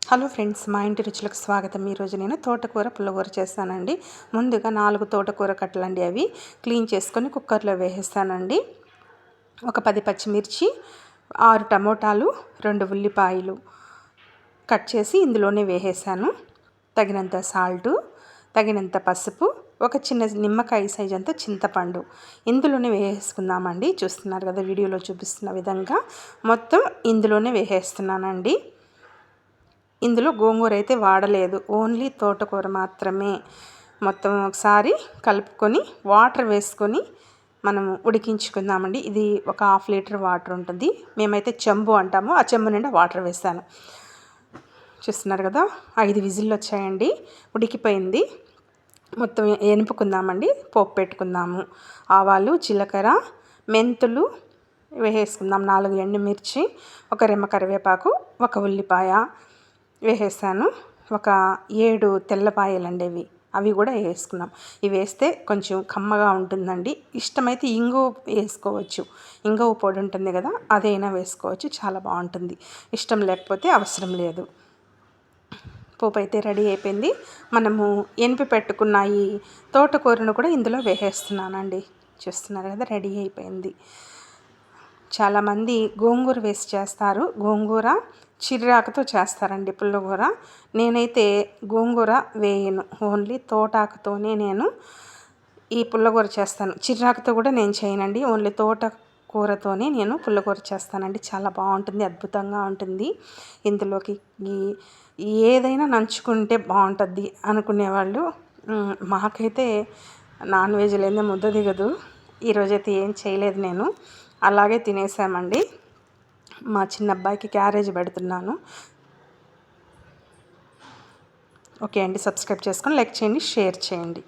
Hello friends, మా ఇంటి రుచులకు స్వాగతం. ఈరోజు నేను తోటకూర పుల్లగూర చేస్తానండి. ముందుగా 4 తోటకూర కట్టలండి, అవి క్లీన్ చేసుకొని కుక్కర్లో వేసేస్తానండి. ఒక 10 పచ్చిమిర్చి, 6 టమోటాలు, 2 ఉల్లిపాయలు కట్ చేసి ఇందులోనే వేసేసాను. తగినంత సాల్టు, తగినంత పసుపు, ఒక చిన్న నిమ్మకాయ సైజ్ అంతా చింతపండు ఇందులోనే వేసేసుకుందామండి. చూస్తున్నారు కదా, వీడియోలో చూపిస్తున్న విధంగా మొత్తం ఇందులోనే వేసేస్తున్నానండి. ఇందులో గోంగూర అయితే వాడలేదు, ఓన్లీ తోటకూర మాత్రమే. మొత్తం ఒకసారి కలుపుకొని వాటర్ వేసుకొని మనము ఉడికించుకుందామండి. ఇది ఒక 1/2 లీటర్ వాటర్ ఉంటుంది, మేమైతే చెంబు అంటాము. ఆ చెంబు నిండా వాటర్ వేసాను. చూస్తున్నారు కదా, 5 విజిల్లు వచ్చాయండి, ఉడికిపోయింది. మొత్తం ఎనుపుకుందామండి. పోపు పెట్టుకుందాము. ఆవాలు, జీలకర్ర, మెంతులు వేసేసుకుందాం. 4 ఎండుమిర్చి, ఒక రెమ్మ కరివేపాకు, ఒక ఉల్లిపాయ వేసేసాను. ఒక 7 తెల్లపాయలండి, అవి కూడా వేసుకున్నాం. ఇవి వేస్తే కొంచెం కమ్మగా ఉంటుందండి. ఇష్టమైతే ఇంగువ వేసుకోవచ్చు, ఇంగువ పొడి ఉంటుంది కదా, అదైనా వేసుకోవచ్చు, చాలా బాగుంటుంది. ఇష్టం లేకపోతే అవసరం లేదు. పోపు అయితే రెడీ అయిపోయింది. మనము ఎనిపి పెట్టుకున్న ఈ తోటకూరను కూడా ఇందులో వేసేస్తున్నానండి. చూస్తున్నారు కదా, రెడీ అయిపోయింది. చాలామంది గోంగూర వేసి చేస్తారు, గోంగూర చిర్రాకుతో చేస్తారండి పుల్లగూర. నేనైతే గోంగూర వేయను, ఓన్లీ తోటాకుతోనే నేను ఈ పుల్లగూర చేస్తాను. చిర్రాకుతో కూడా నేను చేయనండి, ఓన్లీ తోటకూరతోనే నేను పుల్లగూర చేస్తానండి. చాలా బాగుంటుంది, అద్భుతంగా ఉంటుంది. ఇందులోకి ఏదైనా నంచుకుంటే బాగుంటుంది అనుకునేవాళ్ళు, మాకైతే నాన్ వెజ్ లేదే ముద్ద దిగదు. ఈరోజైతే ఏం చేయలేదు, నేను అలాగే తినేసామండి. మా చిన్న అబ్బాయికి క్యారేజ్ పెడుతున్నాను. ఓకే అండి, సబ్స్క్రైబ్ చేసుకొని లైక్ చేయండి, షేర్ చేయండి.